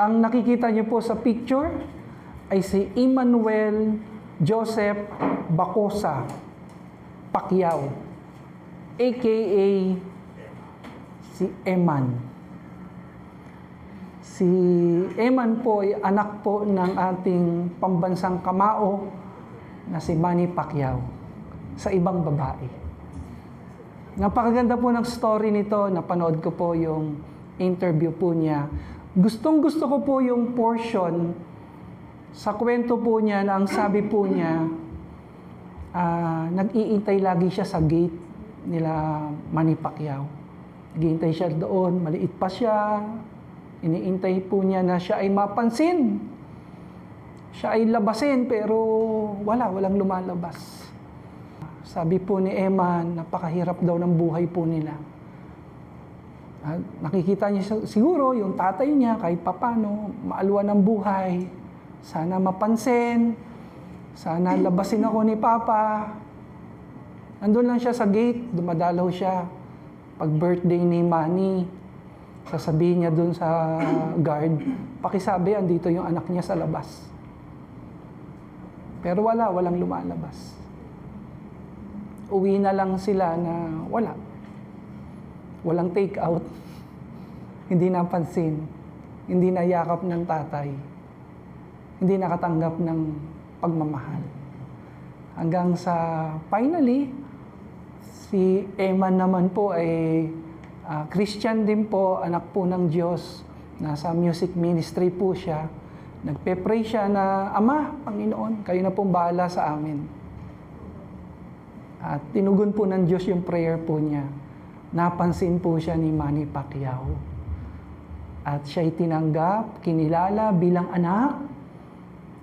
Ang nakikita niyo po sa picture ay si Emmanuel Joseph Bacosa Pacquiao, aka si Eman. Si Eman po ay anak po ng ating pambansang kamao na si Manny Pacquiao sa ibang babae. Napakaganda po ng story nito, napanood ko po yung interview po niya. Gustong-gusto ko po yung portion sa kwento po niya na ang sabi po niya, nag-iintay lagi siya sa gate nila Manny Pacquiao. Nag-iintay siya doon, maliit pa siya, iniintay po niya na siya ay mapansin. Siya ay labasin pero walang lumalabas. Sabi po ni Eman, napakahirap daw ng buhay po nila. Nakikita niya siguro yung tatay niya kahit papano, maalwan ng buhay. Sana mapansin, sana labasin ako ni Papa. Nandun lang siya sa gate, dumadalaw siya. Pag birthday ni Manny, sasabihin niya dun sa guard, pakisabi, andito yung anak niya sa labas. Pero walang lumalabas. Uwi na lang sila na walang take out, hindi napansin, hindi nayakap ng tatay, hindi nakatanggap ng pagmamahal. Hanggang sa finally, si Eman naman po ay Christian din po, anak po ng Diyos, nasa music ministry po siya. Nagpe-pray siya na, Ama, Panginoon, kayo na pong bahala sa amin. At tinugon po ng Diyos yung prayer po niya. Napansin po siya ni Manny Pacquiao. At siya'y tinanggap, kinilala bilang anak,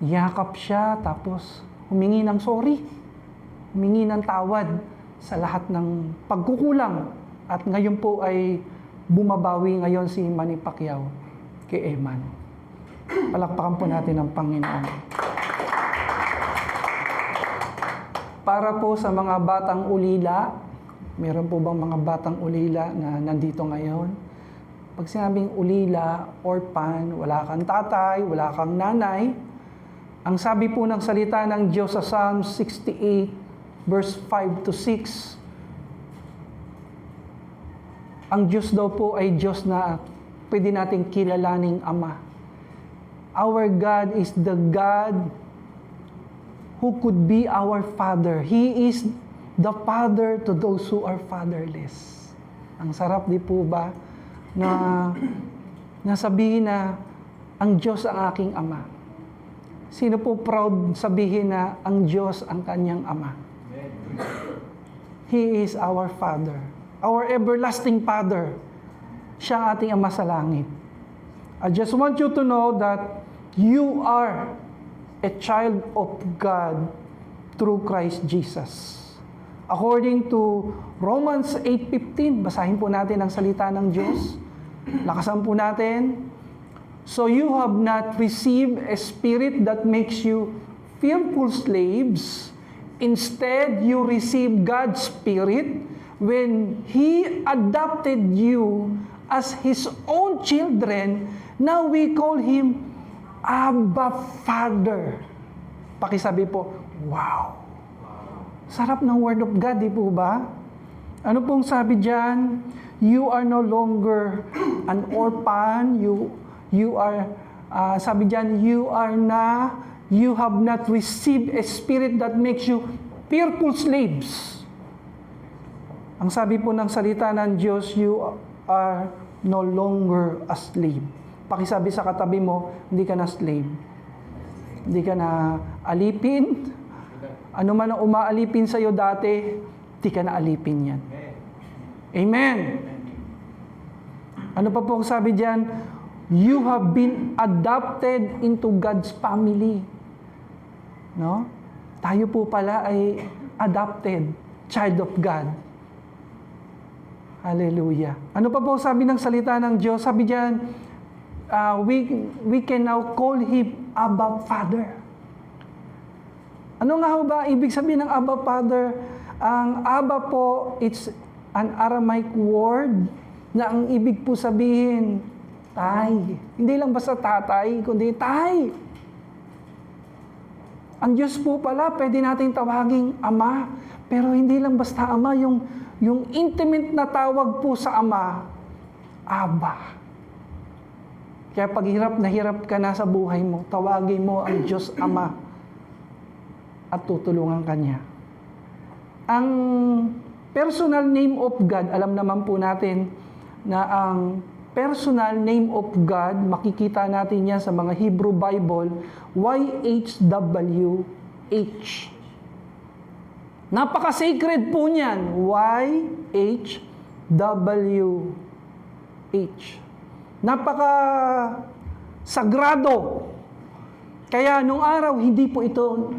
yakap siya, tapos humingi ng sorry, humingi ng tawad sa lahat ng pagkukulang. At ngayon po ay bumabawi ngayon si Manny Pacquiao kay Eman. Palakpakan po natin ang Panginoon. Para po sa mga batang ulila, meron po bang mga batang ulila na nandito ngayon? Pag sinabing ulila, orphan, wala kang tatay, wala kang nanay, ang sabi po ng salita ng Diyos sa Psalm 68, verse 5 to 6, ang Diyos daw po ay Diyos na pwede nating kilalaning Ama. Our God is the God who could be our Father. He is the Father to those who are fatherless. Ang sarap di po ba na nasabihin na ang Diyos ang aking Ama. Sino po proud sabihin na ang Diyos ang kanyang Ama? He is our Father. Our everlasting Father. Siya ang ating Ama sa langit. I just want you to know that you are a child of God through Christ Jesus. According to Romans 8:15, basahin po natin ang salita ng Diyos. Lakasan po natin. So you have not received a spirit that makes you fearful slaves. Instead, you receive God's Spirit when He adopted you as His own children. Now we call Him Abba Father. Pakisabi po, wow. Sarap ng Word of God, di po ba? Ano pong sabi dyan? You are no longer an orphan. You are, sabi dyan, you have not received a spirit that makes you fearful slaves. Ang sabi po ng salita ng Diyos, you are no longer a slave. Pakisabi sa katabi mo, hindi ka na slave. Hindi ka na alipin. Ano man ang umaalipin sa iyo dati, hindi ka na alipin yan. Amen. Ano pa po ang sabi diyan? You have been adopted into God's family. No? Tayo po pala ay adopted, child of God. Hallelujah. Ano pa po sabi ng salita ng Diyos? Sabi diyan, we can now call Him Abba Father. Ano nga ba ibig sabihin ng Abba Father? Ang Abba po, it's an Aramaic word na ang ibig po sabihin, Tay. Hindi lang basta tatay, kundi tay. Ang Diyos po pala, pwede natin tawaging Ama. Pero hindi lang basta Ama, yung intimate na tawag po sa Ama, Aba. Kaya pag hirap na hirap ka na sa buhay mo, tawagin mo ang Diyos Ama at tutulungan ka niya. Ang personal name of God, alam naman po natin na ang personal name of God, makikita natin yan sa mga Hebrew Bible, YHWH. Napaka-sacred po niyan, YHWH. Napaka-sagrado. Kaya nung araw, hindi po ito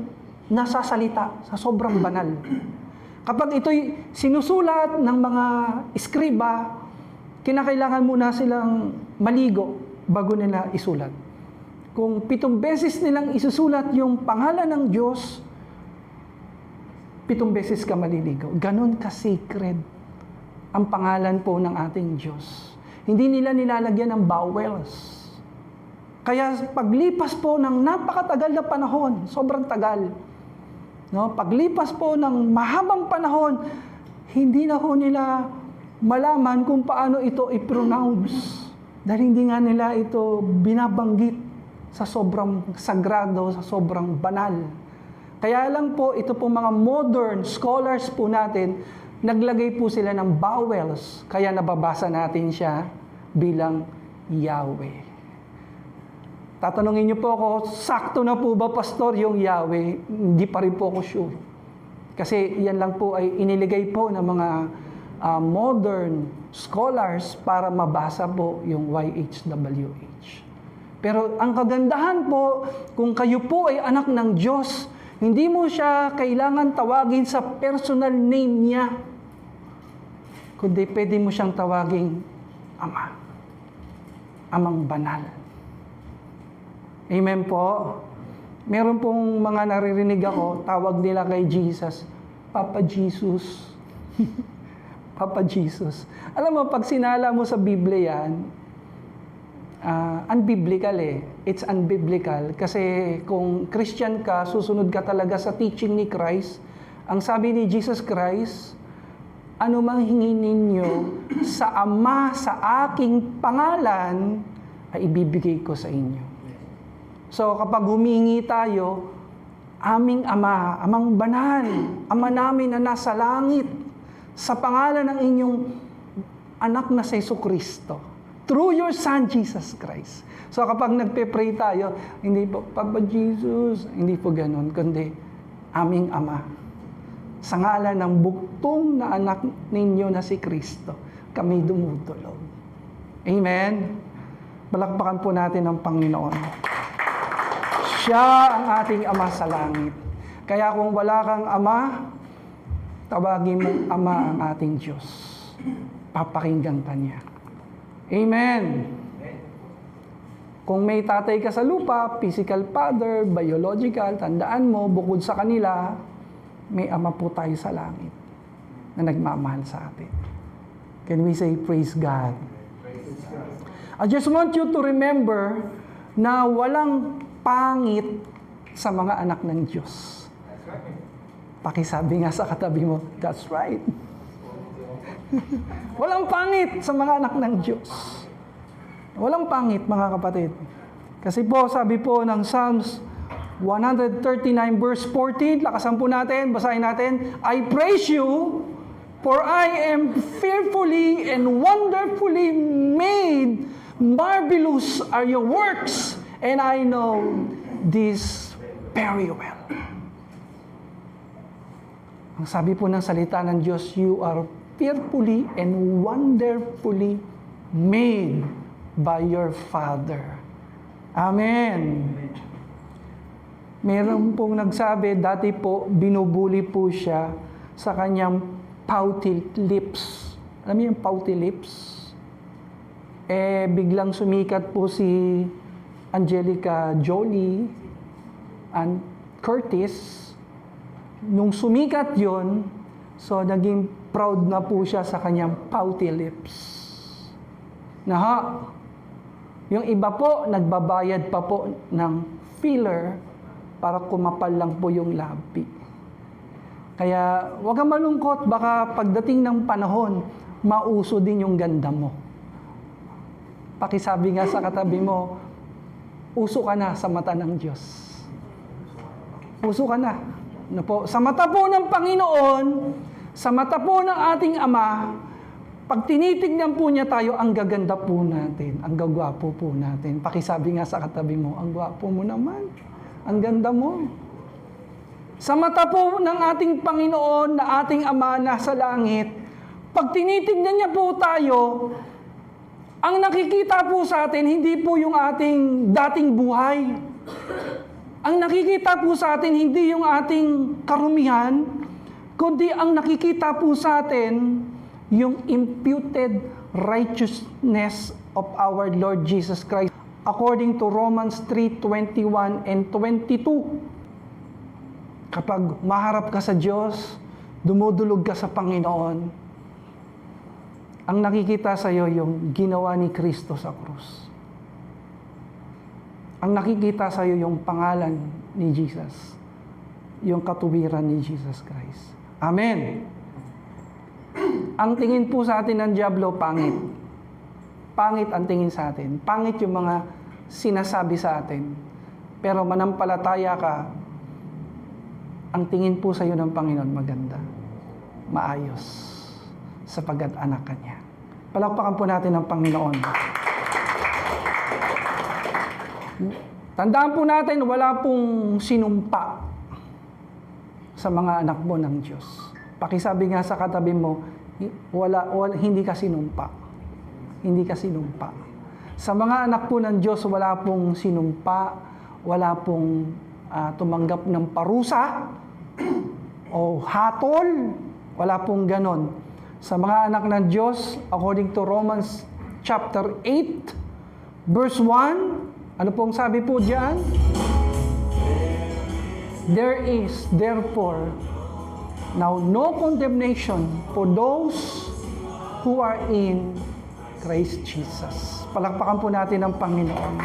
nasasalita sa sobrang banal. Kapag ito'y sinusulat ng mga iskriba, kinakailangan muna silang maligo bago nila isulat. Kung 7 beses nilang isusulat yung pangalan ng Diyos, 7 beses ka maliligo. Ganon ka-sacred ang pangalan po ng ating Diyos. Hindi nila nilalagyan ng vowels. Kaya paglipas po ng napakatagal na panahon, sobrang tagal, no? Paglipas po ng mahabang panahon, hindi na ho nila malaman kung paano ito i-pronounce. Dahil hindi nga nila ito binabanggit sa sobrang sagrado, sa sobrang banal. Kaya lang po, ito po mga modern scholars po natin, naglagay po sila ng vowels. Kaya nababasa natin siya bilang Yahweh. Tatanungin niyo po ako, sakto na po ba, Pastor, yung Yahweh? Hindi pa rin po ako sure. Kasi yan lang po ay iniligay po ng mga modern scholars para mabasa po yung YHWH. Pero ang kagandahan po, kung kayo po ay anak ng Diyos, hindi mo siya kailangan tawagin sa personal name niya, kundi pwede mo siyang tawaging Ama. Amang banal. Amen po. Meron pong mga naririnig ako, tawag nila kay Jesus, Papa Jesus. Papa Jesus. Alam mo, pag sinala mo sa Biblia yan, unbiblical eh. It's unbiblical. Kasi kung Christian ka, susunod ka talaga sa teaching ni Christ. Ang sabi ni Jesus Christ, ano mang hingin ninyo sa Ama, sa aking pangalan, ay ibibigay ko sa inyo. So kapag humingi tayo, aming Ama, Amang banal, Ama namin na nasa langit, sa pangalan ng inyong anak na si Jesucristo, through your Son, Jesus Christ. So kapag nagpe-pray tayo, hindi po, Papa Jesus, hindi po ganun, kundi aming Ama. Sa ngalan ng buktong na anak ninyo na si Kristo, kami dumudulog. Amen? Palakpakan po natin ang Panginoon. Siya ang ating Ama sa langit. Kaya kung wala kang Ama, tawagin mong Ama ang ating Diyos. Papakinggan ka niya. Amen. Kung may tatay ka sa lupa, physical father, biological, tandaan mo, bukod sa kanila, may Ama po tayo sa langit na nagmamahal sa atin. Can we say, praise God? I just want you to remember na walang pangit sa mga anak ng Diyos. Pakisabi nga sa katabi mo, that's right. Walang pangit sa mga anak ng Diyos. Walang pangit, mga kapatid. Kasi po, sabi po ng Psalms 139 verse 14, lakasan po natin, basahin natin, I praise you, for I am fearfully and wonderfully made. Marvelous are your works, and I know this very well. Ang sabi po ng salita ng Diyos, you are fearfully and wonderfully made by your Father. Amen. Meron pong nagsabi, dati po, binubuli po siya sa kanyang pouty lips. Alam niyo yung pouty lips? Biglang sumikat po si Angelica Jolie and Curtis. Nung sumikat yon, so naging proud na po siya sa kanyang pouty lips. Yung iba po, nagbabayad pa po ng filler para kumapal lang po yung labi. Kaya huwag kang malungkot, baka pagdating ng panahon, mauso din yung ganda mo. Pakisabi nga sa katabi mo, uso ka na sa mata ng Diyos. Uso ka na. Ano po? Sa mata po ng Panginoon, sa mata po ng ating Ama, pag tinitignan po niya tayo, ang gaganda po natin, ang gagwapo po natin. Pakisabi nga sa katabi mo, ang gwapo mo naman, ang ganda mo. Sa mata po ng ating Panginoon, na ating Ama nasa langit, pag tinitignan niya po tayo, ang nakikita po sa atin, hindi po yung ating dating buhay. Ang nakikita po sa atin, hindi yung ating karumihan, kundi ang nakikita po sa atin, yung imputed righteousness of our Lord Jesus Christ. According to Romans 3:21 and 22. Kapag maharap ka sa Diyos, dumudulog ka sa Panginoon, ang nakikita sa iyo yung ginawa ni Kristo sa krus. Ang nakikita sa iyo yung pangalan ni Jesus, yung katuwiran ni Jesus Christ. Amen. Ang tingin po sa atin ng dyablo, pangit. Pangit ang tingin sa atin. Pangit yung mga sinasabi sa atin. Pero manampalataya ka, ang tingin po sa iyo ng Panginoon maganda, maayos, sapagkat anak ka niya. Palakpakan po natin ang Panginoon. Tandaan po natin, wala pong sinumpa sa mga anak mo ng Diyos. Pakisabi nga sa katabi mo, hindi ka sinumpa. Hindi ka sinumpa. Sa mga anak po ng Diyos, wala pong sinumpa, wala pong tumanggap ng parusa o hatol, wala pong ganon. Sa mga anak ng Diyos, according to Romans chapter 8, verse 1, ano pong sabi po diyan? There is therefore now no condemnation for those who are in Christ Jesus. Palakpakan po natin ang Panginoon.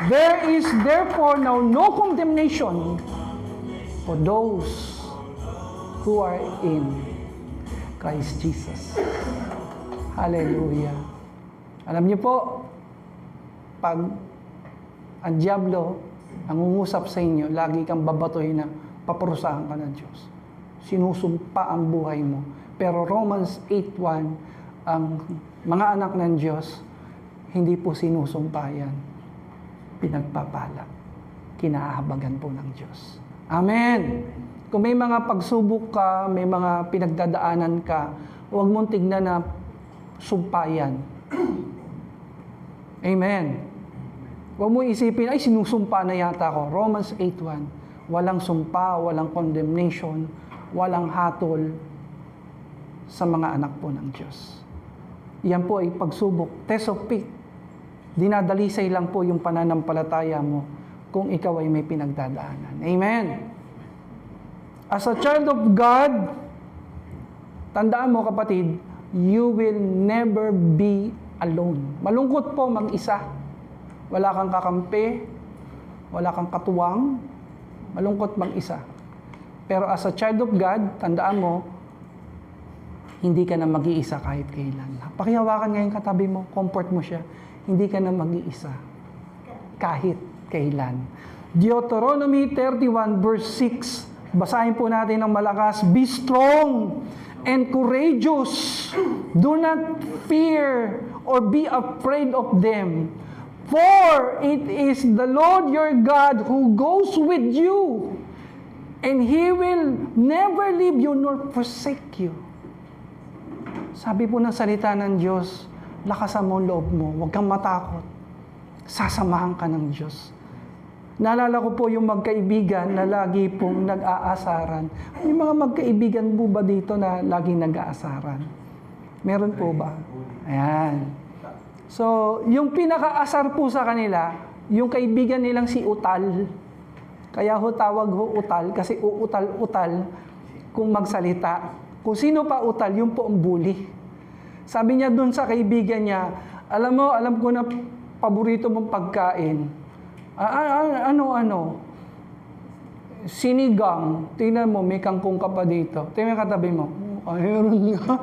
There is therefore now no condemnation for those who are in Christ Jesus. Hallelujah. Alam niyo po, pag ang dyablo nangungusap sa inyo, lagi kang babatuhin na paparusahan ka ng Diyos. Sinusumpa ang buhay mo. Pero Romans 8:1, ang mga anak ng Diyos, hindi po sinusumpa yan. Pinagpapala. Kinahabagan po ng Diyos. Amen! Kung may mga pagsubok ka, may mga pinagdadaanan ka, huwag mong tignan na sumpa yan. Amen! Huwag mo isipin, ay sinusumpa na yata ako. Romans 8:1, walang sumpa, walang condemnation, walang hatol sa mga anak po ng Diyos. Yan po ay pagsubok, test of faith. Dinadalisay lang po yung pananampalataya mo kung ikaw ay may pinagdadaanan. Amen. As a child of God, tandaan mo kapatid, you will never be alone. Malungkot po mag-isa. Wala kang kakampi, wala kang katuwang, malungkot mag-isa. Pero as a child of God, tandaan mo, hindi ka na mag-iisa kahit kailan. Pakihawakan ngayon katabi mo, comfort mo siya. Hindi ka na mag-iisa kahit kailan. Deuteronomy 31 verse 6. Basahin po natin ng malakas. Be strong and courageous. Do not fear or be afraid of them. For it is the Lord your God who goes with you, and He will never leave you nor forsake you. Sabi po ng salita ng Diyos, lakasan mo ang loob mo, huwag kang matakot. Sasamahan ka ng Diyos. Naalala ko po yung magkaibigan na lagi pong nag-aasaran. May mga magkaibigan po ba dito na laging nag-aasaran? Meron po ba? Ayan. So, yung pinaka-asar po sa kanila, yung kaibigan nilang si Utal. Kaya ho tawag ho Utal, kasi uutal-utal kung magsalita. Kung sino pa Utal, yung po ang bully. Sabi niya dun sa kaibigan niya, alam mo, alam ko na paborito mong pagkain. Ano? Sinigang. Tingnan mo, may kangkong ka pa dito. Tingnan katabi mo. Ayun nga.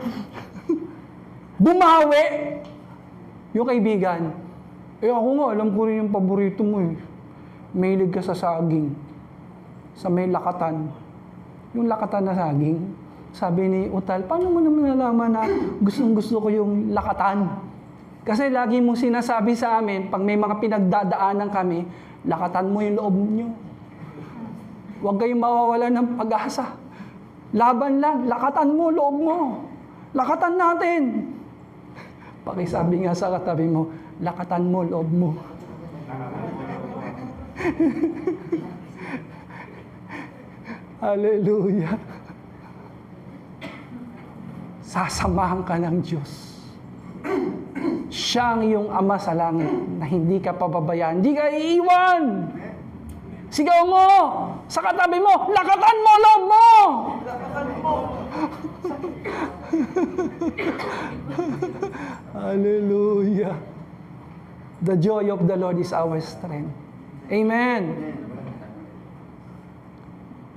Bumawi! Yung kaibigan. Ako nga, alam ko rin yung paborito mo eh. Mahilig ka sa saging. Sa may lakatan. Yung lakatan na saging. Sabi ni Utal, paano mo naman nalaman na gustong-gusto ko yung lakatan? Kasi lagi mong sinasabi sa amin, pag may mga pinagdadaanan kami, lakatan mo yung loob nyo. Huwag kayong mawawalan ng pag-asa. Laban lang, lakatan mo, loob mo. Lakatan natin. Pakisabi nga sa katabi mo, lakatan mo, loob mo. Hallelujah. Sasamahan ka ng Diyos. Siya ang iyong Ama sa langit na hindi ka pababayaan, hindi ka iiwan. Sigaw mo sa katabi mo, lakatan mo, loob mo! Lakatan mo! Hallelujah. The joy of the Lord is our strength. Amen.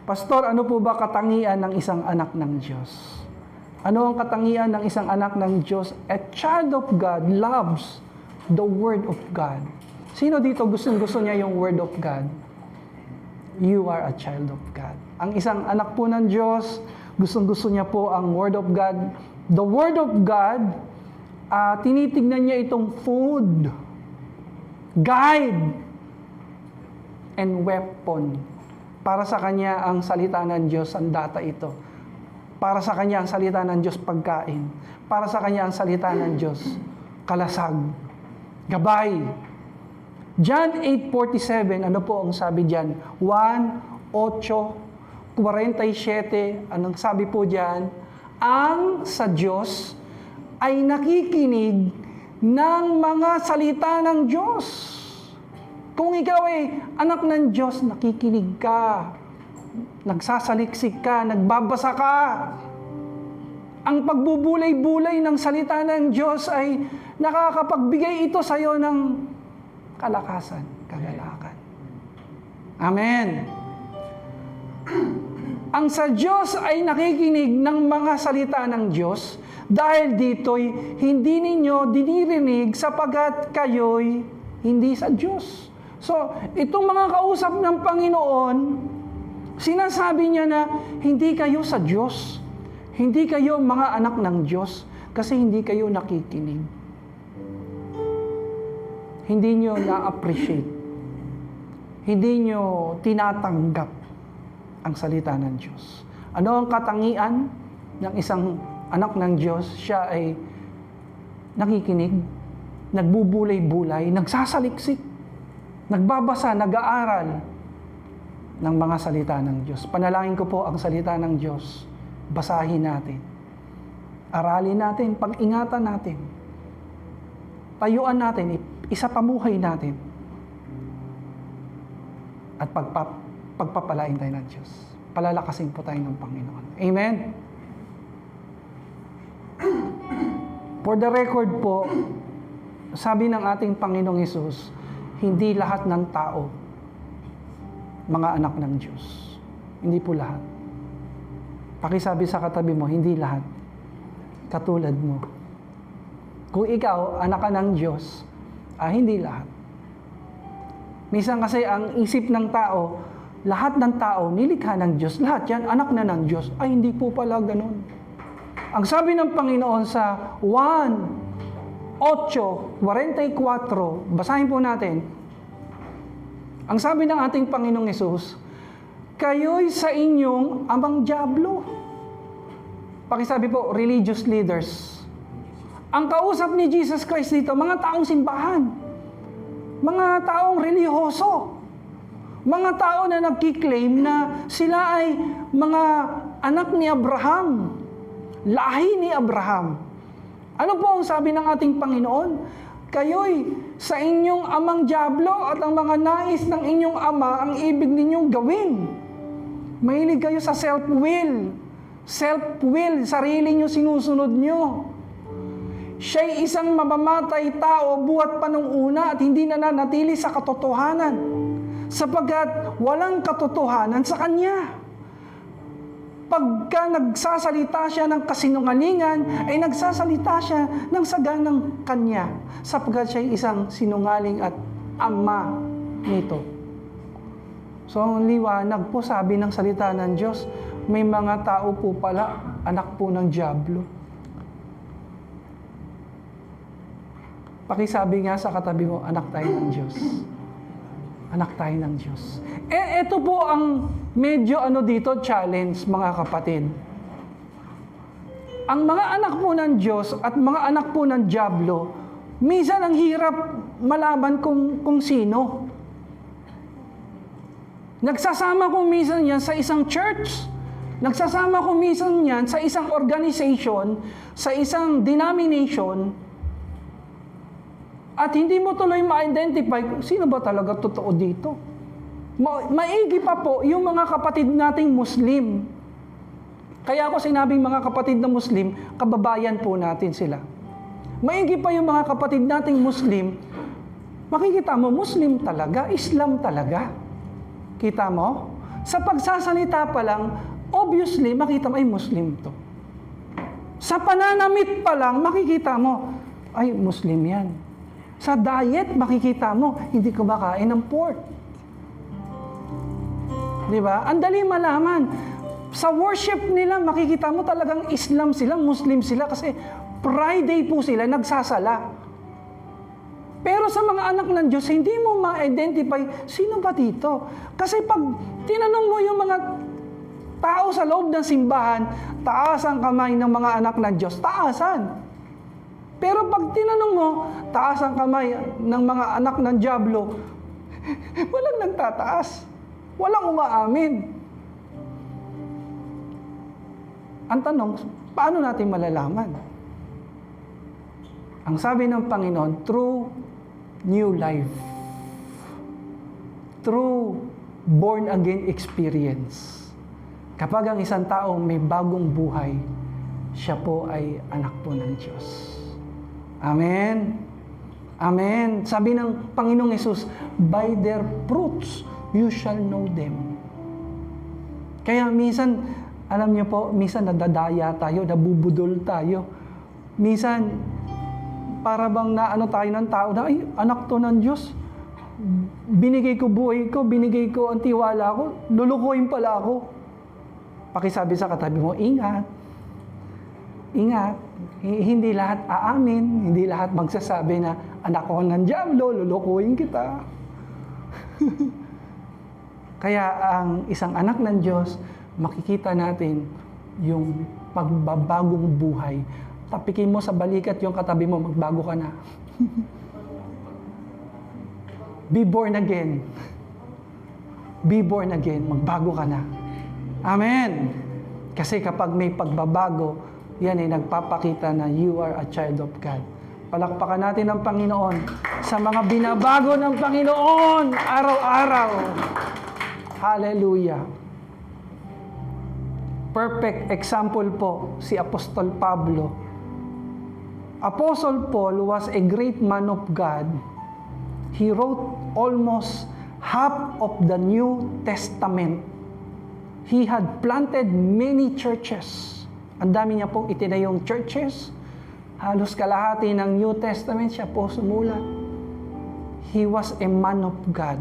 Pastor, ano po ba katangian ng isang anak ng Diyos? Ano ang katangian ng isang anak ng Diyos? A child of God loves the Word of God. Sino dito gustong-gusto niya yung Word of God? You are a child of God. Ang isang anak po ng Diyos, gustong-gusto niya po ang Word of God. The Word of God, tinitignan niya itong food, guide, and weapon. Para sa kanya, ang salita ng Diyos, ang data ito. Para sa kanya, ang salita ng Diyos, pagkain. Para sa kanya, ang salita ng Diyos, kalasag, gabay. John 8:47, ano po ang sabi diyan? 1:8-47, anong sabi po diyan? Ang sa Diyos ay nakikinig ng mga salita ng Diyos. Kung ikaw ay anak ng Diyos, nakikinig ka, nagsasaliksik ka, nagbabasa ka. Ang pagbubulay-bulay ng salita ng Diyos ay nakakapagbigay ito sa iyo ng kalakasan, kagalakan. Amen. Ang sa Diyos ay nakikinig ng mga salita ng Diyos dahil dito'y hindi ninyo dinirinig sapagkat kayo'y hindi sa Diyos. So, itong mga kausap ng Panginoon, sinasabi niya na hindi kayo sa Diyos. Hindi kayo mga anak ng Diyos kasi hindi kayo nakikinig. Hindi nyo na-appreciate. Hindi nyo tinatanggap ang salita ng Diyos. Ano ang katangian ng isang anak ng Diyos? Siya ay nakikinig, nagbubulay-bulay, nagsasaliksik, nagbabasa, nag-aaral ng mga salita ng Diyos. Panalangin ko po ang salita ng Diyos. Basahin natin. Aralin natin, pag-ingatan natin. Tayuan natin, isapamuhay natin. At pagpapalain tayo ng Diyos. Palalakasin po tayo ng Panginoon. Amen? For the record po, sabi ng ating Panginoong Hesus, hindi lahat ng tao mga anak ng Diyos. Hindi po lahat. Pakisabi sa katabi mo, hindi lahat. Katulad mo. Kung ikaw, anak ka ng Diyos, hindi lahat. Minsan kasi ang isip ng tao, lahat ng tao, nilikha ng Diyos. Lahat yan, anak na ng Diyos. Ay, hindi po pala ganun. Ang sabi ng Panginoon sa 1:8-44, basahin po natin. Ang sabi ng ating Panginoong Hesus, kayo'y sa inyong amang dyablo. Pakisabi po, religious leaders. Ang kausap ni Jesus Christ dito, mga taong simbahan, mga taong relihiyoso, mga tao na nagkiklaim na sila ay mga anak ni Abraham, lahi ni Abraham. Ano po ang sabi ng ating Panginoon? Kayo'y sa inyong amang dyablo at ang mga nais ng inyong ama ang ibig ninyong gawin. Mahilig kayo sa self-will. Self-will, sarili nyo sinusunod nyo. Siya'y isang mamamatay tao buhat pa nung una at hindi na nanatili sa katotohanan, sapagkat walang katotohanan sa Kanya. Pagka nagsasalita siya ng kasinungalingan, ay nagsasalita siya ng saganang Kanya, sapagkat siya'y isang sinungaling at ama nito. So, ang liwanag po, sabi ng salita ng Diyos, may mga tao po pala, anak po ng dyablo. Pakisabi nga sa katabi mo, anak tayo ng Diyos. Anak tayo ng Diyos. Ito po ang medyo dito, challenge, mga kapatid. Ang mga anak po ng Diyos at mga anak po ng dyablo, minsan ang hirap malaman kung sino. Nagsasama ko minsan yan sa isang church. Nagsasama ko minsan yan sa isang organization, sa isang denomination, at hindi mo tuloy ma-identify kung sino ba talaga totoo dito. Maigi pa po yung mga kapatid nating Muslim. Kaya ako sinabing mga kapatid na Muslim, kababayan po natin sila. Maigi pa yung mga kapatid nating Muslim, makikita mo, Muslim talaga, Islam talaga. Kita mo? Sa pagsasalita pa lang, obviously, makita mo, ay Muslim to. Sa pananamit pa lang, makikita mo, ay Muslim yan. Sa diet, makikita mo, hindi kumakain ng pork. Di ba? Ang dali malaman. Sa worship nila, makikita mo talagang Islam sila, Muslim sila, kasi Friday po sila nagsasala. Pero sa mga anak ng Diyos, hindi mo ma-identify sino ba dito. Kasi pag tinanong mo yung mga tao sa loob ng simbahan, taas ang kamay ng mga anak ng Diyos, taasan. Pero pag tinanong mo, taas ang kamay ng mga anak ng dyablo, walang nagtataas. Walang umaamin. Ang tanong, paano natin malalaman? Ang sabi ng Panginoon, through new life. Through born-again experience. Kapag ang isang tao may bagong buhay, siya po ay anak po ng Diyos. Amen. Amen. Sabi ng Panginoong Hesus, by their fruits, you shall know them. Kaya minsan, alam niyo po, minsan nadadaya tayo, nabubudol tayo. Minsan, para bang naano tayo ng tao na, ay, anak to ng Diyos. Binigay ko buhay ko, binigay ko ang tiwala ko, lulukuhin pala ako. Pakisabi sa katabi mo, ingat. Ingat. Hindi lahat aamin, hindi lahat magsasabi na, anak ko ng dyablo, lulukuhin kita. Kaya ang isang anak ng Diyos, makikita natin yung pagbabagong buhay. Tapikin mo sa balikat yung katabi mo, magbago ka na. Be born again. Be born again, magbago ka na. Amen. Kasi kapag may pagbabago, yan ay nagpapakita na you are a child of God. Palakpakan natin ang Panginoon sa mga binabago ng Panginoon araw-araw. Hallelujah. Perfect example po si Apostol Pablo. Apostle Paul was a great man of God. He wrote almost half of the New Testament. He had planted many churches. Ang dami niya pong itinayong churches. Halos kalahati ng New Testament siya po sumulat. He was a man of God.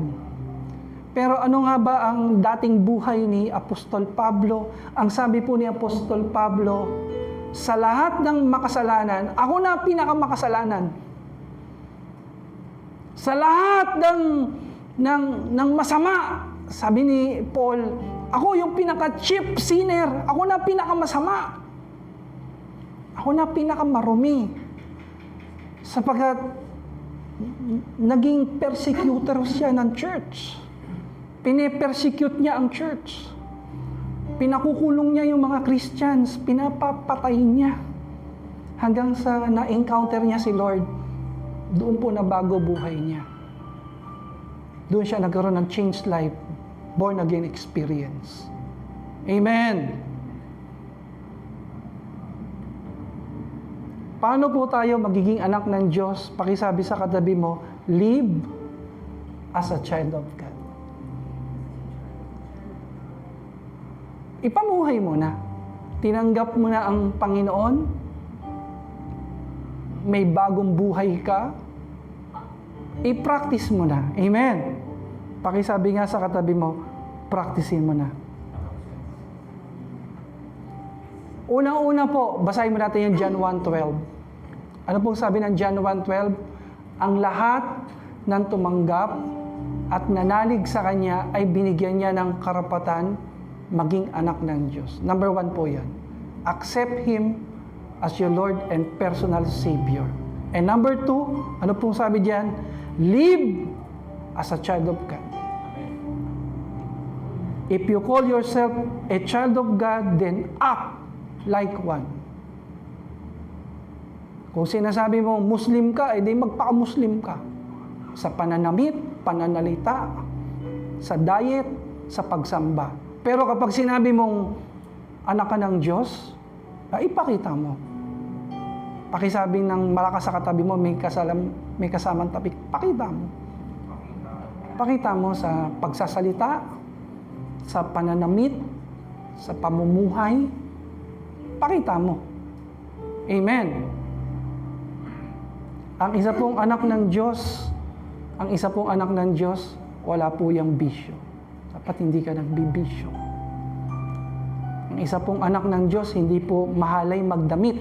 Pero ano nga ba ang dating buhay ni Apostol Pablo? Ang sabi po ni Apostol Pablo, sa lahat ng makasalanan, ako na pinakamakasalanan. Sa lahat ng masama, sabi ni Paul, ako yung pinaka-chief sinner. Ako na pinakamasama. Ako na pinakamarumi. Sapagkat naging persecutor siya ng church. Pine-persecute niya ang church. Pinakukulong niya yung mga Christians. Pinapapatay niya. Hanggang sa na-encounter niya si Lord, doon po nabago buhay niya. Doon siya nagkaroon ng changed life, born again experience. Amen. Paano po tayo magiging anak ng Diyos? Pakisabi sa katabi mo, live as a child of God. Ipamuhay mo na. Tinanggap mo na ang Panginoon. May bagong buhay ka. I-practice mo na. Amen. Pakisabi nga sa katabi mo, practicein mo na. Unang-una po, basahin mo natin yung John 1:12. Ano pong sabi ng John 1:12? Ang lahat ng tumanggap at nanalig sa Kanya ay binigyan niya ng karapatan maging anak ng Diyos. Number 1 po yan. Accept Him as your Lord and personal Savior. And number 2, ano pong sabi diyan? Live as a child of God. If you call yourself a child of God, then act like one. Kung sinasabi mo Muslim ka, edi magpaka-Muslim ka. Sa pananamit, pananalita, sa diet, sa pagsamba. Pero kapag sinabi mong anak ka ng Diyos, ipakita mo. Pakisabi ng malakas sa katabi mo, may kasamang tapik, pakita mo. Pakita mo sa pagsasalita, sa pananamit, sa pamumuhay, pakita mo. Amen. Ang isa pong anak ng Diyos, wala po yung bisyo. Dapat hindi ka nagbibisyo. Ang isa pong anak ng Diyos, hindi po mahalay magdamit.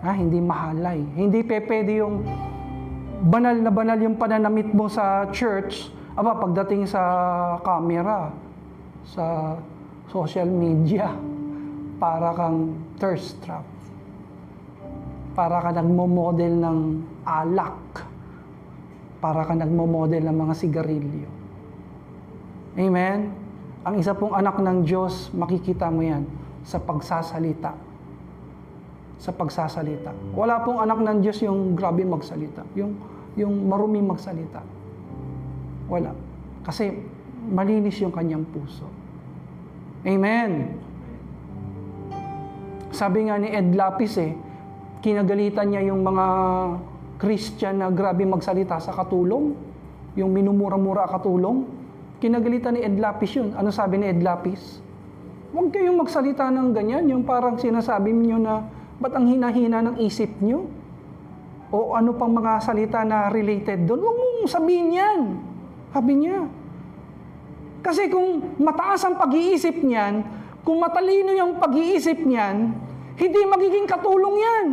Hindi mahalay. Hindi pwede yung banal na banal yung pananamit mo sa church, pagdating sa camera, sa social media, para kang thirst trap. Para ka nagmo-model ng alak. Para ka nagmo-model ng mga sigarilyo. Amen? Ang isa pong anak ng Diyos, makikita mo yan sa pagsasalita. Sa pagsasalita. Wala pong anak ng Diyos yung grabe magsalita. Yung marumi magsalita. Wala. Kasi malinis yung kanyang puso. Amen? Sabi nga ni Ed Lapis kinagalitan niya yung mga Christian na grabe magsalita sa katulong, yung minumura-mura katulong. Kinagalitan ni Ed Lapis yun. Ano sabi ni Ed Lapis? Huwag kayong magsalita ng ganyan, yung parang sinasabi niyo na, ba't ang hina-hina ng isip niyo? O ano pang mga salita na related doon? Huwag mong sabihin yan. Sabi niya. Kasi kung mataas ang pag-iisip niyan, kung matalino yung pag-iisip niyan, hindi magiging katulong yan.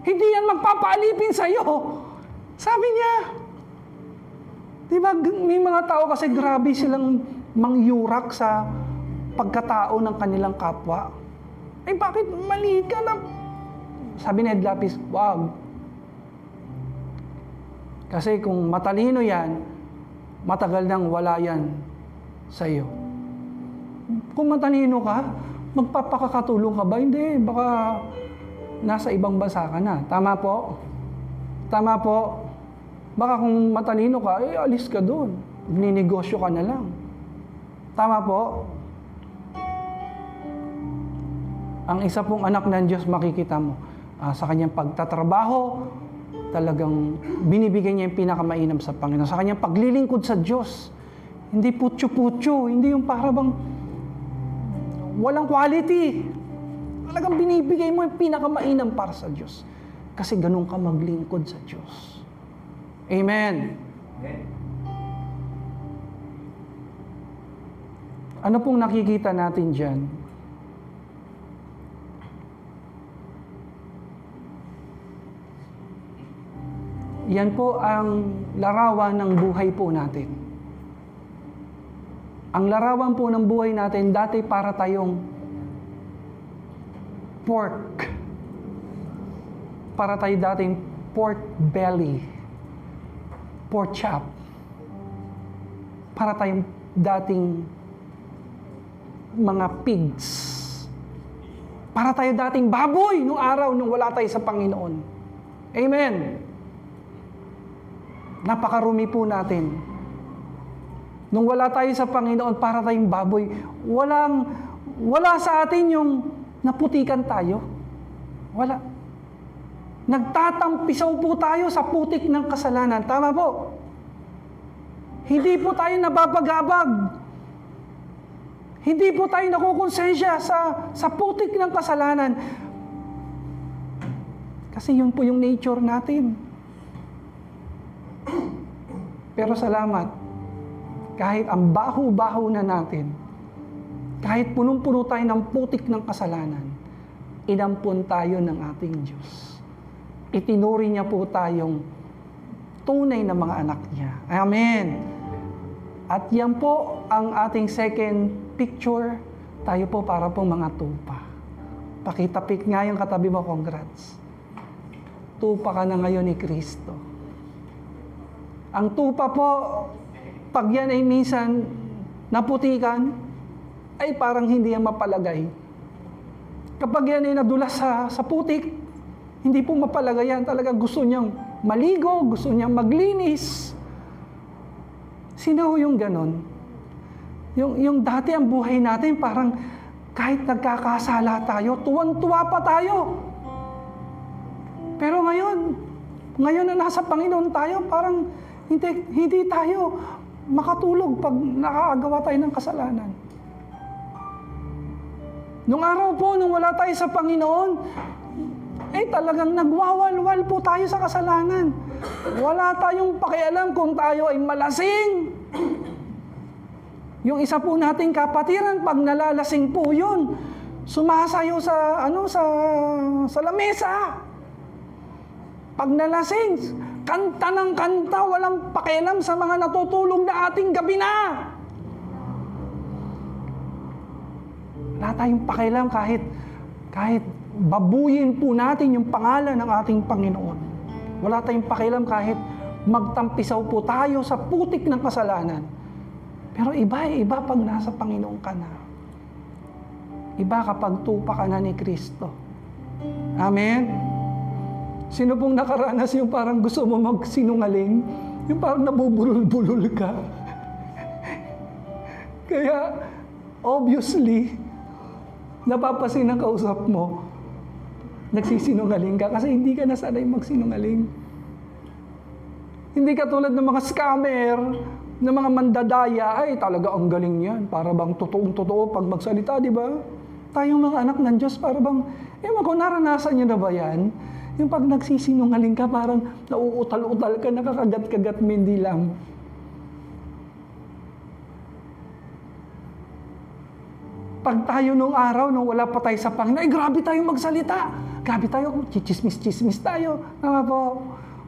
Hindi yan magpapaalipin sa'yo. Sabi niya. Diba, may mga tao kasi grabe silang mangyurak sa pagkatao ng kanilang kapwa. Bakit mali ka na? Sabi ni Ed Lapis, wag. Kasi kung matalino yan, matagal nang wala yan sa'yo. Kung matalino ka, magpapakakatulong ka ba? Hindi, baka nasa ibang bansa ka na. Tama po? Tama po? Baka kung matalino ka, alis ka doon. Ninegosyo ka na lang. Tama po? Ang isa pong anak ng Diyos, makikita mo, sa kanyang pagtatrabaho, talagang binibigyan niya yung pinakamainam sa Panginoon. Sa kanyang paglilingkod sa Diyos, hindi putyo-putyo, hindi yung parang walang quality. Talagang binibigay mo yung pinakamainam para sa Diyos. Kasi ganun ka maglingkod sa Diyos. Amen. Ano pong nakikita natin dyan? Yan po ang larawan ng buhay po natin. Ang larawan po ng buhay natin, dati para tayong pork. Para tayo dating pork belly. Pork chop. Para tayong dating mga pigs. Para tayo dating baboy nung araw nung wala tayo sa Panginoon. Amen. Napakarumi po natin. Nung wala tayo sa Panginoon, para tayong baboy. Wala sa atin yung naputikan tayo. Wala. Nagtatampisaw po tayo sa putik ng kasalanan. Tama po. Hindi po tayo nababagabag. Hindi po tayo nakukonsensya sa putik ng kasalanan. Kasi yun po yung nature natin. Pero salamat, kahit ang baho-baho na natin, kahit punong-puno tayo ng putik ng kasalanan, inampun tayo ng ating Diyos. Itinuri niya po tayong tunay na mga anak niya. Amen. At yan po ang ating second picture. Tayo po para pong mga tupa. Pakitapik nga yung katabi mo, congrats. Tupa ka na ngayon ni Kristo. Ang tupa po, pag yan ay minsan naputikan, ay parang hindi yan mapalagay. Kapag yan ay nadulas sa putik, hindi po mapalagay yan. Talagang gusto niyang maligo, gusto niyang maglinis. Sino yung ganon? Yung dati ang buhay natin, parang kahit nagkakasala tayo, tuwang-tuwa pa tayo. Pero ngayon na nasa Panginoon tayo, parang hindi tayo makatulog pag nakakagawa tayo ng kasalanan. Nung araw po, nung wala tayo sa Panginoon, talagang nagwawalwal po tayo sa kasalanan. Wala tayong pakialam kung tayo ay malasing. Yung isa po nating kapatiran, pag nalalasing po yun, sumasayo sa lamesa. Pag nalasing, kanta ng kanta, walang pakialam sa mga natutulog na ating gabi na. Wala tayong pakialam kahit babuyin po natin yung pangalan ng ating Panginoon. Wala tayong pakialam kahit magtampisaw po tayo sa putik ng kasalanan. Pero iba pag nasa Panginoon ka na. Iba kapag tupa ka na ni Kristo. Amen? Sino pong nakaranas yung parang gusto mo magsinungaling? Yung parang nabubulol-bulol ka. Kaya, obviously, napapasin ang kausap mo, nagsisinungaling ka kasi hindi ka nasanay magsinungaling. Hindi ka tulad ng mga scammer, ng mga mandadaya, ay talaga ang galing yan. Para bang totoong-totoo pag magsalita, di ba? Tayong mga anak ng Diyos, para bang, ewan ko, naranasan niyo na ba yan? Yung pag nagsisinungaling ka, parang nauutal-utal ka, nakakagat-kagat, hindi lang. Pag tayo nung araw, nung wala pa tayo sa Panginoon, grabe tayong magsalita. Grabe tayo, chichismis-chismis tayo. Tama po.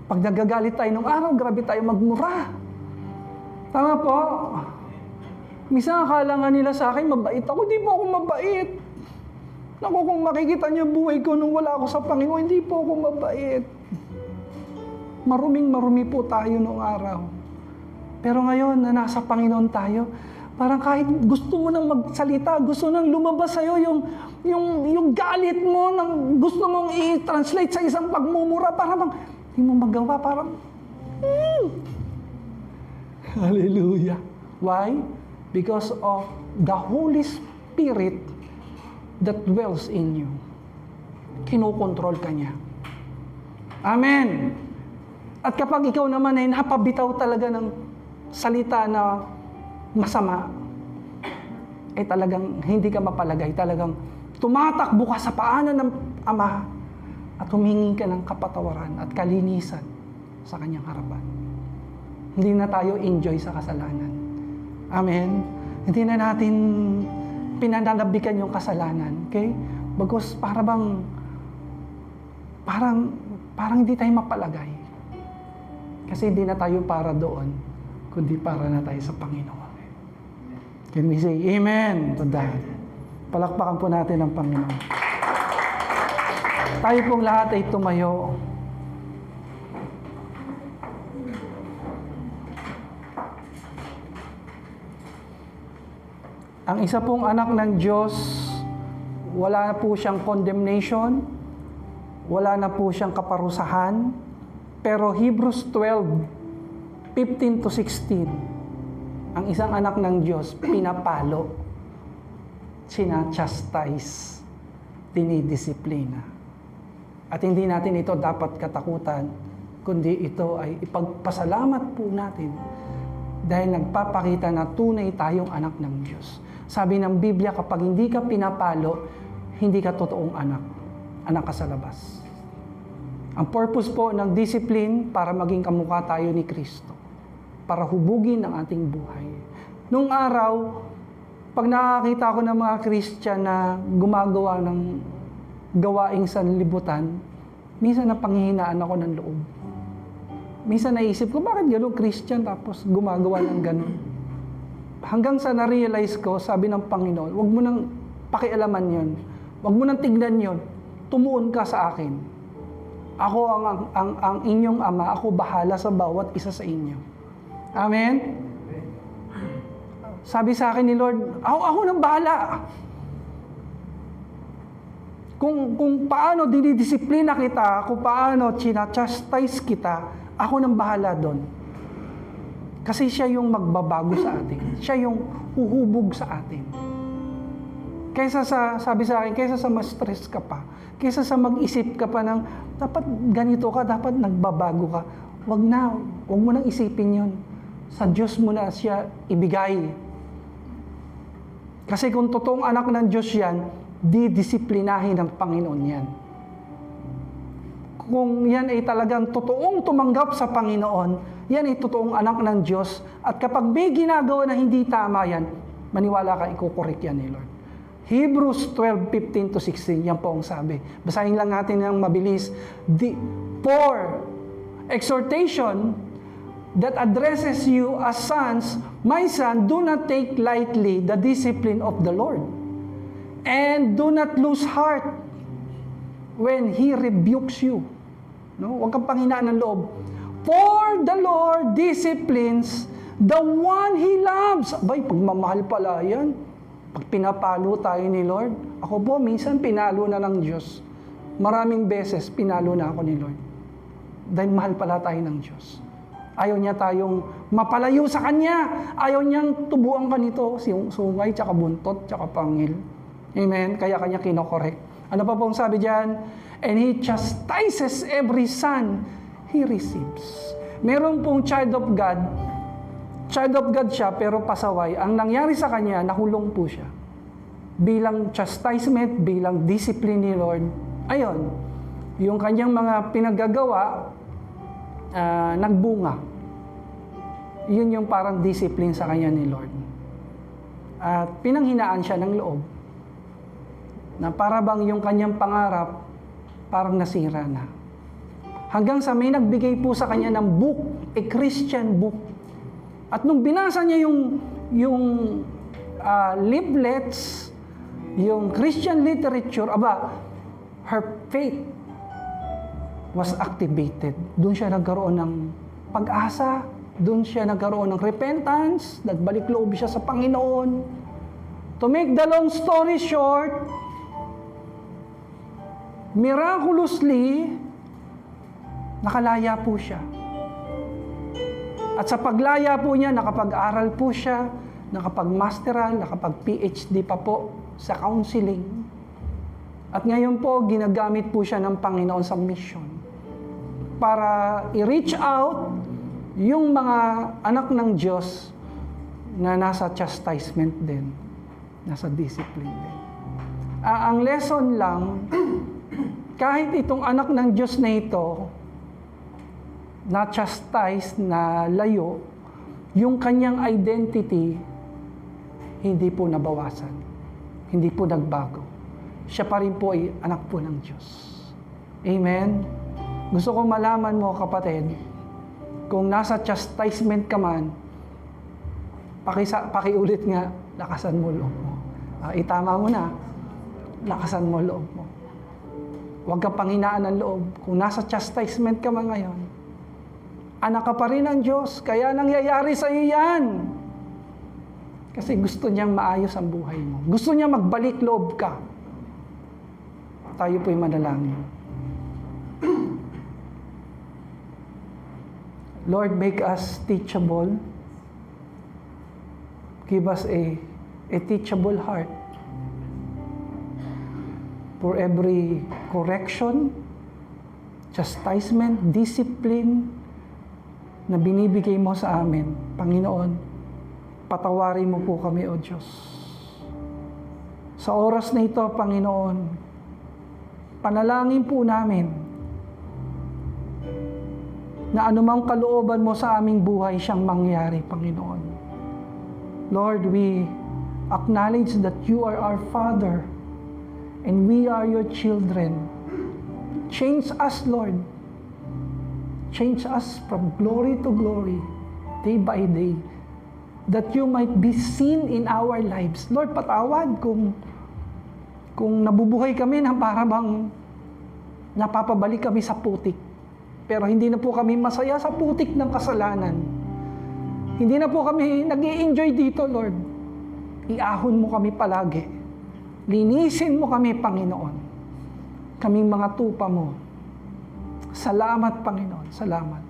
Pag nagagalit tayo nung araw, grabe tayo magmura. Tama po. Minsan akala nga nila sa akin, mabait ako. Hindi po ako mabait. Naku, kung makikita niyo buhay ko nung wala ako sa Panginoon, hindi po ako mabait. Maruming-marumi po tayo nung araw. Pero ngayon, na nasa Panginoon tayo, parang kahit gusto mo nang magsalita, gusto nang lumabas sa'yo yung galit mo, gusto mong i-translate sa isang pagmumura, parang hindi mo magawa, parang, Hallelujah. Why? Because of the Holy Spirit that dwells in you. Kinokontrol ka niya. Amen. At kapag ikaw naman ay napabitaw talaga ng salita na masama, talagang hindi ka mapalagay. Talagang tumatakbo ka sa paanan ng Ama at humingi ka ng kapatawaran at kalinisan sa Kanyang harapan. Hindi na tayo enjoy sa kasalanan. Amen? Hindi na natin pinananabikan yung kasalanan. Okay? Bagos parang hindi tayo mapalagay. Kasi hindi na tayo para doon, kundi para na tayo sa Panginoon. Can we say Amen to that? Palakpakan po natin ang Panginoon. Tayo pong lahat ay tumayo. Ang isa pong anak ng Diyos, wala na po siyang condemnation, wala na po siyang kaparusahan, pero Hebrews 12:15-16, ang isang anak ng Diyos, pinapalo, sinachastise, dinidisiplina. At hindi natin ito dapat katakutan, kundi ito ay ipagpasalamat po natin dahil nagpapakita na tunay tayong anak ng Diyos. Sabi ng Biblia, kapag hindi ka pinapalo, hindi ka totoong anak. Anak ka sa labas. Ang purpose po ng discipline para maging kamukha tayo ni Kristo. Para hubugin ang ating buhay. Nung araw, pag nakakita ko ng mga Christian na gumagawa ng gawaing sanlibutan, minsan napanghihinaan ako ng loob. Minsan naisip ko, bakit gano'n Christian tapos gumagawa ng gano'n? Hanggang sa na-realize ko, sabi ng Panginoon, huwag mo nang pakialaman yon, huwag mo nang tignan yon, tumuon ka sa akin. Ako ang inyong ama, ako bahala sa bawat isa sa inyo. Amen? Sabi sa akin ni Lord, ako nang bahala. Kung paano dinidisiplina kita, kung paano china-chastise kita, ako nang bahala doon. Kasi siya yung magbabago sa atin. Siya yung uhubog sa atin. Sabi sa akin, kaysa sa ma-stress ka pa, kaysa sa mag-isip ka pa ng, dapat ganito ka, dapat nagbabago ka. Wag mo nang isipin yun. Sa Diyos mo na siya ibigay. Kasi kung totoong anak ng Diyos yan, didisiplinahin ng Panginoon yan. Kung yan ay talagang totoong tumanggap sa Panginoon, yan ay totoong anak ng Diyos. At kapag may ginagawa na hindi tama yan, maniwala ka, ikukorek yan ni Lord. Hebrews 12:15-16, yan po ang sabi. Basahin lang natin ng mabilis. For exhortation that addresses you as sons, my son, do not take lightly the discipline of the Lord. And do not lose heart when He rebukes you. No? Huwag kang panghinaan ng loob. For the Lord disciplines the one He loves. Abay, pagmamahal pala yan. Pag pinapalo tayo ni Lord, ako po, minsan pinalo na ng Diyos. Maraming beses pinalo na ako ni Lord. Dahil mahal pala tayo ng Diyos. Ayaw niya tayong mapalayo sa Kanya. Ayaw niyang tubuan ka nito, sungay, tsaka buntot, tsaka pangil. Amen? Kaya kanya kinokorek. Ano pa pong sabi diyan? And He chastises every son He receives. Meron pong child of God siya pero pasaway. Ang nangyari sa kanya, nakulong po siya. Bilang chastisement, bilang discipline ni Lord. Ayon, yung kanyang mga pinaggagawa, nagbunga. Yun yung parang discipline sa kanya ni Lord. At pinanghinaan siya ng loob. Na para bang yung kanyang pangarap, parang nasira na. Hanggang sa may nagbigay po sa kanya ng book, a Christian book. At nung binasa niya yung leaflets, yung Christian literature, her faith was activated. Doon siya nagkaroon ng pag-asa, doon siya nagkaroon ng repentance, nagbalik loob siya sa Panginoon. To make the long story short, miraculously, nakalaya po siya. At sa paglaya po niya, nakapag-aral po siya, nakapag-masteral, nakapag-PhD pa po sa counseling. At ngayon po, ginagamit po siya ng Panginoon sa mission para i-reach out yung mga anak ng Diyos na nasa chastisement din, nasa discipline din. Ang lesson lang, kahit itong anak ng Diyos na ito, na chastise, na layo, yung kanyang identity, hindi po nabawasan. Hindi po nagbago. Siya pa rin po ay anak po ng Diyos. Amen? Gusto ko malaman mo, kapatid, kung nasa chastisement ka man, pakiulit nga, lakasan mo loob mo. Itama mo na, lakasan mo loob mo. Huwag kang panghinaan ng loob. Kung nasa chastisement ka man ngayon, anak ka pa rin ng Diyos, kaya nangyayari sa iyo yan. Kasi gusto niyang maayos ang buhay mo. Gusto niya magbalik loob ka. Tayo po'y manalangin. Lord, make us teachable. Give us a teachable heart for every correction, chastisement, discipline na binibigay mo sa amin. Panginoon, patawarin mo po kami, O Diyos. Sa oras na ito, Panginoon, panalangin po namin na anumang kalooban mo sa aming buhay siyang mangyari, Panginoon. Lord, we acknowledge that you are our Father and we are your children. Change us, Lord. Change us from glory to glory, day by day, that you might be seen in our lives. Lord, patawad kung nabubuhay kami na para bang napapabalik kami sa putik. Pero hindi na po kami masaya sa putik ng kasalanan. Hindi na po kami nag-i-enjoy dito, Lord. Iahon mo kami palagi. Linisin mo kami, Panginoon. Kaming mga tupa mo. Salamat, Panginoon. Salamat.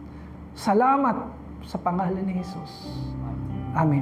Salamat sa pangalan ni Jesus. Amen.